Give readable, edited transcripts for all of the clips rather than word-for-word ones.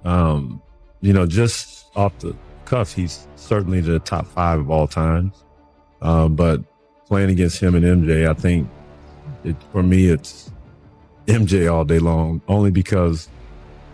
Just off the cuff, he's certainly the top 5 of all time. But playing against him and MJ, I think for me, it's MJ all day long, only because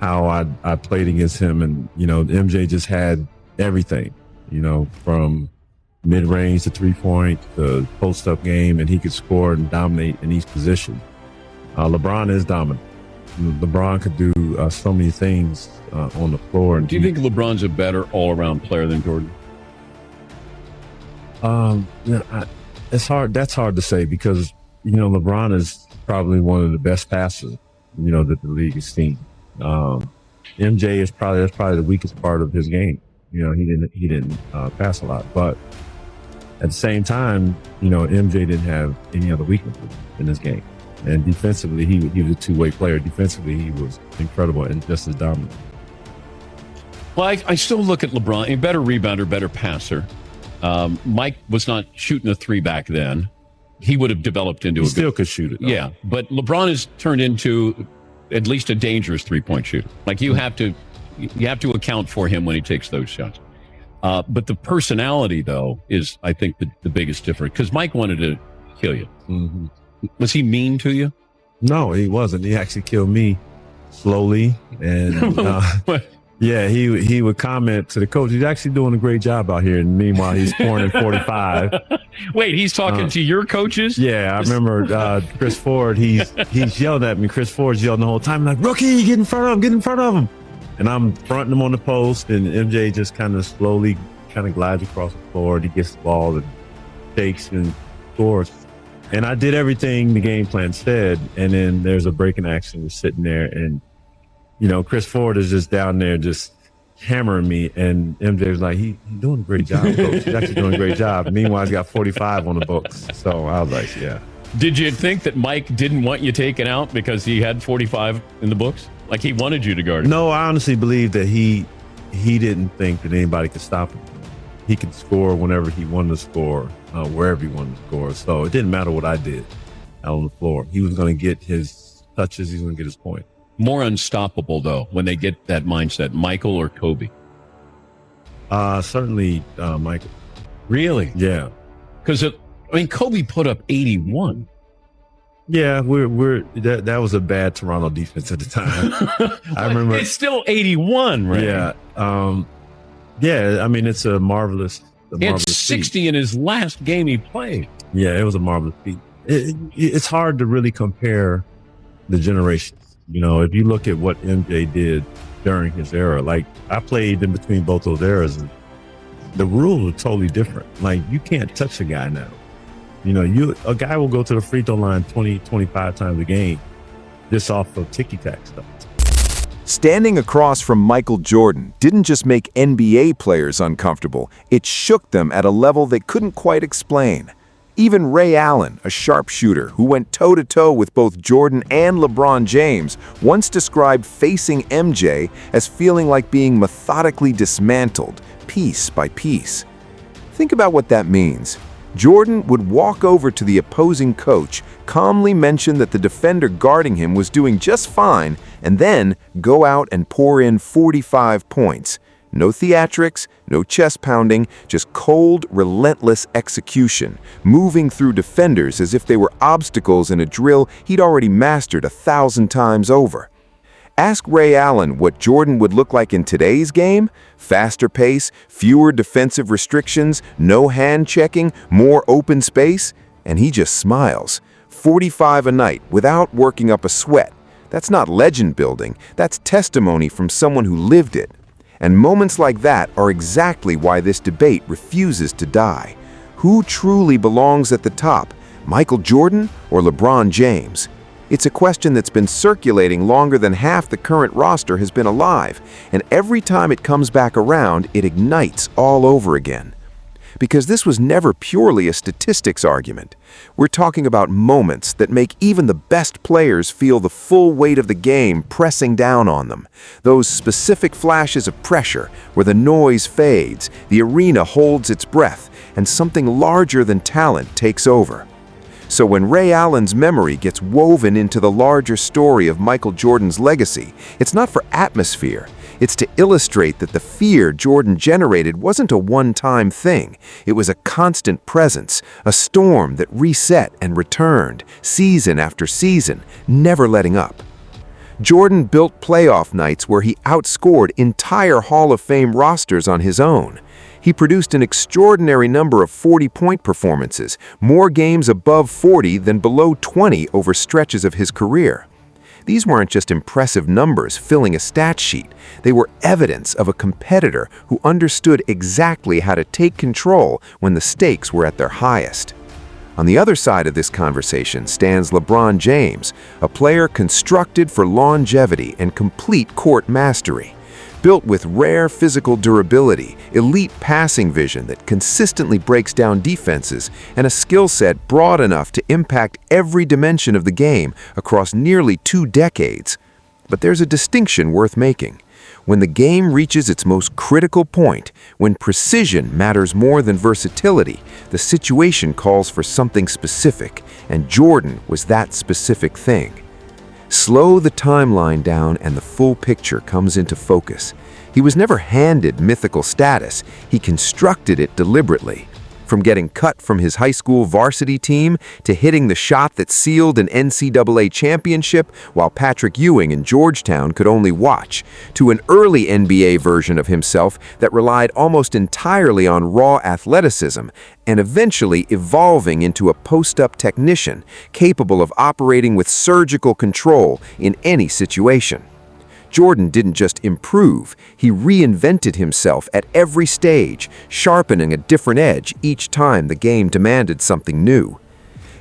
how I played against him. And, MJ just had everything, from mid-range to 3-point, to post-up game, and he could score and dominate in each position. LeBron is dominant. LeBron could do so many things on the floor. And do you think LeBron's a better all-around player than Jordan? It's hard. That's hard to say because, LeBron is probably one of the best passers, that the league has seen. MJ is that's probably the weakest part of his game. He didn't pass a lot, but at the same time, MJ didn't have any other weaknesses in his game. And defensively, he was a two-way player. Defensively, he was incredible and just as dominant. Well, I still look at LeBron, a better rebounder, better passer. Mike was not shooting a 3 back then. He would have developed into he still could shoot it, though. Yeah, but LeBron has turned into at least a dangerous 3-point shooter. Like you have to account for him when he takes those shots. But the personality, though, is, I think, the biggest difference. Because Mike wanted to kill you. Mm-hmm. Was he mean to you? No, he wasn't. He actually killed me slowly. And yeah, he would comment to the coach, he's actually doing a great job out here. And meanwhile, he's scoring in 45. Wait, he's talking to your coaches? Yeah, I remember Chris Ford, he's yelling at me. Chris Ford's yelling the whole time, like, rookie, get in front of him, get in front of him. And I'm fronting him on the post, and MJ just kind of slowly glides across the floor. And he gets the ball and takes and scores. And I did everything the game plan said, and then there's a breaking action. We're sitting there, and Chris Ford is just down there just hammering me, and MJ was like, he's doing a great job, coach. He's actually doing a great job. Meanwhile, he's got 45 on the books. So I was like, yeah. Did you think that Mike didn't want you taken out because he had 45 in the books? Like he wanted you to guard him? No, I honestly believe that he didn't think that anybody could stop him. He could score whenever he wanted to score, wherever he wanted to score. So it didn't matter what I did out on the floor. He was going to get his touches. He was going to get his point. More unstoppable, though, when they get that mindset, Michael or Kobe? Certainly Michael. Really? Yeah. Because, Kobe put up 81. Yeah, that was a bad Toronto defense at the time. I remember. It's still 81, right? Yeah. It's a marvelous He had 60 feat. in his last game he played. Yeah, it was a marvelous feat. It's hard to really compare the generations. If you look at what MJ did during his era, like I played in between both those eras, and the rules are totally different. Like you can't touch a guy now. A guy will go to the free throw line 20, 25 times a game just off of ticky-tack stuff. Standing across from Michael Jordan didn't just make NBA players uncomfortable, it shook them at a level they couldn't quite explain. Even Ray Allen, a sharpshooter who went toe-to-toe with both Jordan and LeBron James, once described facing MJ as feeling like being methodically dismantled, piece by piece. Think about what that means. Jordan would walk over to the opposing coach, calmly mention that the defender guarding him was doing just fine, and then go out and pour in 45 points. No theatrics, no chest pounding, just cold, relentless execution, moving through defenders as if they were obstacles in a drill he'd already mastered 1,000 times over. Ask Ray Allen what Jordan would look like in today's game: faster pace, fewer defensive restrictions, no hand checking, more open space, and he just smiles. 45 a night without working up a sweat. That's not legend building, that's testimony from someone who lived it. And moments like that are exactly why this debate refuses to die. Who truly belongs at the top, Michael Jordan or LeBron James? It's a question that's been circulating longer than half the current roster has been alive, and every time it comes back around, it ignites all over again. Because this was never purely a statistics argument. We're talking about moments that make even the best players feel the full weight of the game pressing down on them. Those specific flashes of pressure where the noise fades, the arena holds its breath, and something larger than talent takes over. So when Ray Allen's memory gets woven into the larger story of Michael Jordan's legacy, it's not for atmosphere, It's to illustrate that the fear Jordan generated wasn't a one-time thing. It was a constant presence, a storm that reset and returned, season after season, never letting up. Jordan built playoff nights where he outscored entire Hall of Fame rosters on his own. He produced an extraordinary number of 40-point performances, more games above 40 than below 20 over stretches of his career. These weren't just impressive numbers filling a stat sheet. They were evidence of a competitor who understood exactly how to take control when the stakes were at their highest. On the other side of this conversation stands LeBron James, a player constructed for longevity and complete court mastery. Built with rare physical durability, elite passing vision that consistently breaks down defenses, and a skill set broad enough to impact every dimension of the game across nearly 2 decades. But there's a distinction worth making. When the game reaches its most critical point, when precision matters more than versatility, the situation calls for something specific, and Jordan was that specific thing. Slow the timeline down and the full picture comes into focus. He was never handed mythical status, he constructed it deliberately. From getting cut from his high school varsity team to hitting the shot that sealed an NCAA championship while Patrick Ewing in Georgetown could only watch, to an early NBA version of himself that relied almost entirely on raw athleticism, and eventually evolving into a post-up technician capable of operating with surgical control in any situation. Jordan didn't just improve, he reinvented himself at every stage, sharpening a different edge each time the game demanded something new.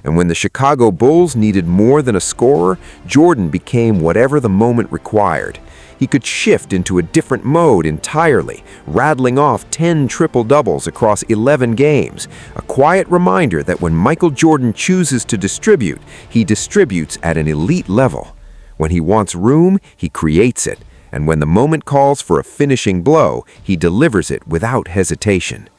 And when the Chicago Bulls needed more than a scorer, Jordan became whatever the moment required. He could shift into a different mode entirely, rattling off 10 triple-doubles across 11 games, a quiet reminder that when Michael Jordan chooses to distribute, he distributes at an elite level. When he wants room, he creates it, and when the moment calls for a finishing blow, he delivers it without hesitation.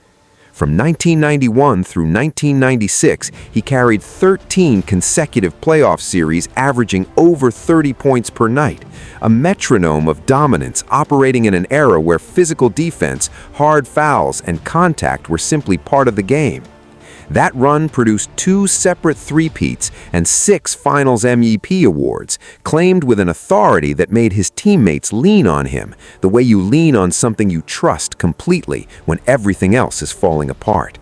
From 1991 through 1996, he carried 13 consecutive playoff series averaging over 30 points per night, a metronome of dominance operating in an era where physical defense, hard fouls, and contact were simply part of the game. That run produced 2 separate three-peats and 6 Finals MVP awards, claimed with an authority that made his teammates lean on him, the way you lean on something you trust completely when everything else is falling apart.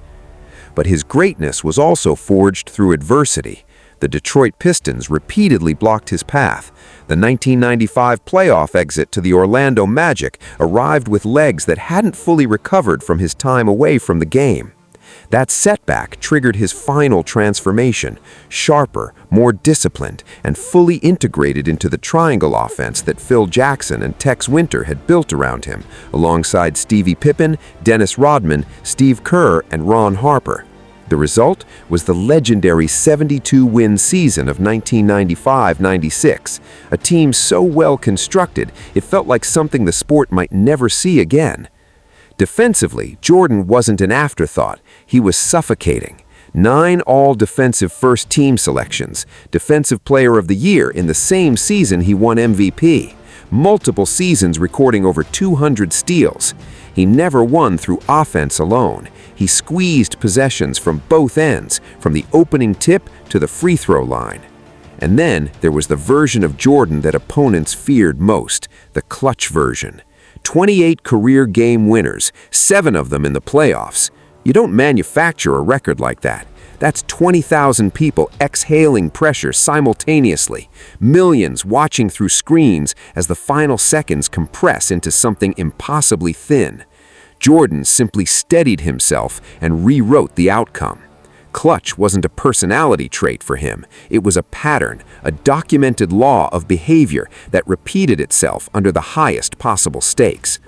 But his greatness was also forged through adversity. The Detroit Pistons repeatedly blocked his path. The 1995 playoff exit to the Orlando Magic arrived with legs that hadn't fully recovered from his time away from the game. That setback triggered his final transformation, sharper, more disciplined, and fully integrated into the triangle offense that Phil Jackson and Tex Winter had built around him, alongside Stevie Pippen, Dennis Rodman, Steve Kerr, and Ron Harper. The result was the legendary 72-win season of 1995-96, a team so well constructed it felt like something the sport might never see again. Defensively, Jordan wasn't an afterthought. He was suffocating. 9 all-defensive first-team selections, Defensive Player of the Year in the same season he won MVP, multiple seasons recording over 200 steals. He never won through offense alone. He squeezed possessions from both ends, from the opening tip to the free throw line. And then there was the version of Jordan that opponents feared most, the clutch version. 28 career game winners, 7 of them in the playoffs. You don't manufacture a record like that. That's 20,000 people exhaling pressure simultaneously, millions watching through screens as the final seconds compress into something impossibly thin. Jordan simply steadied himself and rewrote the outcome. Clutch wasn't a personality trait for him. It was a pattern, a documented law of behavior that repeated itself under the highest possible stakes.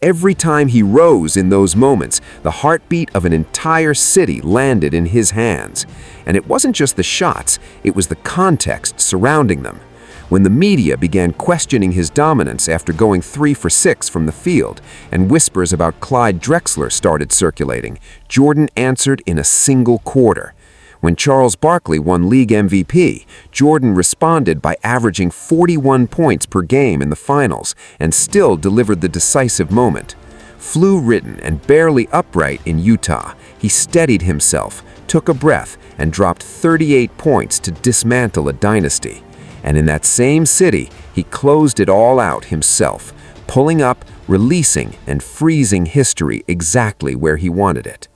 Every time he rose in those moments, the heartbeat of an entire city landed in his hands. And it wasn't just the shots, it was the context surrounding them. When the media began questioning his dominance after going 3 for 6 from the field, and whispers about Clyde Drexler started circulating, Jordan answered in a single quarter. When Charles Barkley won league MVP, Jordan responded by averaging 41 points per game in the finals and still delivered the decisive moment. Flu-ridden and barely upright in Utah, he steadied himself, took a breath, and dropped 38 points to dismantle a dynasty. And in that same city, he closed it all out himself, pulling up, releasing, and freezing history exactly where he wanted it.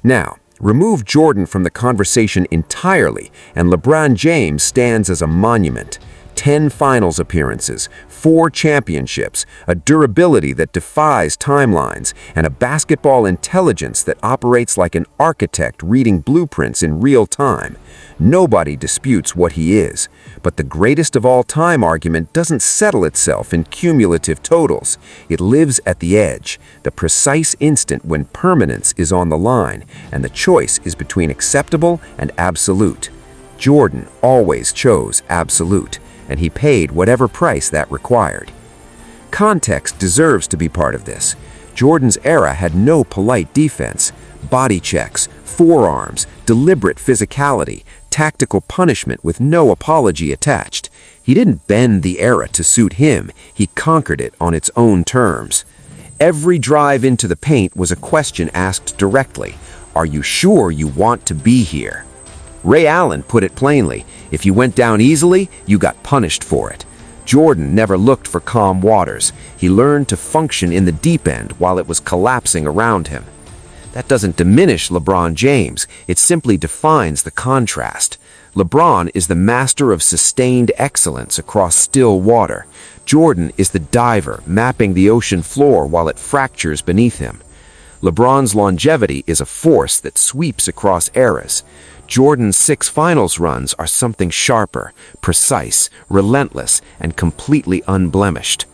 Now, remove Jordan from the conversation entirely, and LeBron James stands as a monument. 10 finals appearances, 4 championships, a durability that defies timelines, and a basketball intelligence that operates like an architect reading blueprints in real time. Nobody disputes what he is, but the greatest of all time argument doesn't settle itself in cumulative totals. It lives at the edge, the precise instant when permanence is on the line, and the choice is between acceptable and absolute. Jordan always chose absolute, and he paid whatever price that required. Context deserves to be part of this. Jordan's era had no polite defense. Body checks, forearms, deliberate physicality, tactical punishment with no apology attached. He didn't bend the era to suit him, he conquered it on its own terms. Every drive into the paint was a question asked directly. Are you sure you want to be here? Ray Allen put it plainly, if you went down easily, you got punished for it. Jordan never looked for calm waters. He learned to function in the deep end while it was collapsing around him. That doesn't diminish LeBron James, it simply defines the contrast. LeBron is the master of sustained excellence across still water. Jordan is the diver mapping the ocean floor while it fractures beneath him. LeBron's longevity is a force that sweeps across eras. Jordan's 6 finals runs are something sharper, precise, relentless, and completely unblemished.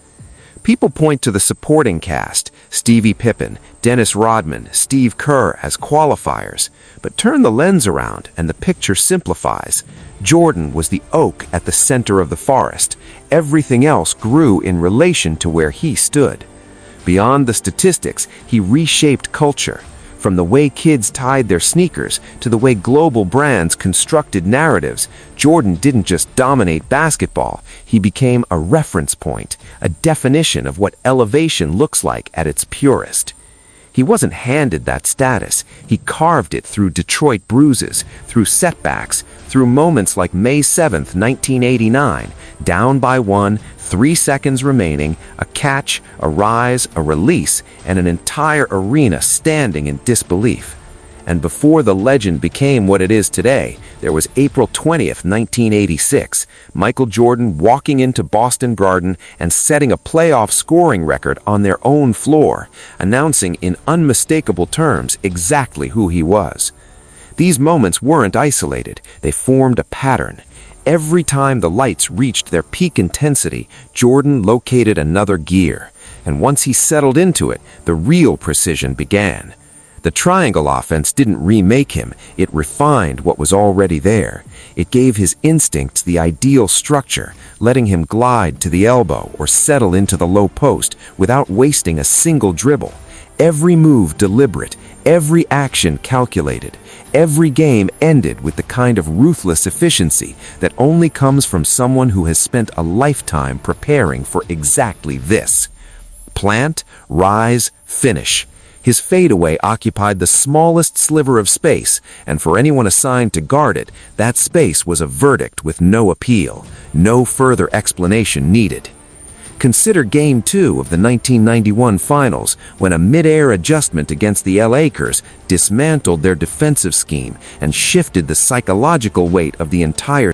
People point to the supporting cast, Stevie Pippen, Dennis Rodman, Steve Kerr as qualifiers, but turn the lens around and the picture simplifies. Jordan was the oak at the center of the forest. Everything else grew in relation to where he stood. Beyond the statistics, he reshaped culture. From the way kids tied their sneakers to the way global brands constructed narratives, Jordan didn't just dominate basketball, he became a reference point, a definition of what elevation looks like at its purest. He wasn't handed that status, he carved it through Detroit bruises, through setbacks, through moments like May 7th, 1989, down by 1, 3 seconds remaining, a catch, a rise, a release, and an entire arena standing in disbelief. And before the legend became what it is today, there was April 20th, 1986, Michael Jordan walking into Boston Garden and setting a playoff scoring record on their own floor, announcing in unmistakable terms exactly who he was. These moments weren't isolated, they formed a pattern. Every time the lights reached their peak intensity, Jordan located another gear, and once he settled into it, the real precision began. The triangle offense didn't remake him, it refined what was already there. It gave his instincts the ideal structure, letting him glide to the elbow or settle into the low post without wasting a single dribble. Every move deliberate, every action calculated. Every game ended with the kind of ruthless efficiency that only comes from someone who has spent a lifetime preparing for exactly this. Plant, rise, finish. His fadeaway occupied the smallest sliver of space, and for anyone assigned to guard it, that space was a verdict with no appeal, no further explanation needed. Consider Game 2 of the 1991 Finals, when a mid-air adjustment against the Lakers dismantled their defensive scheme and shifted the psychological weight of the entire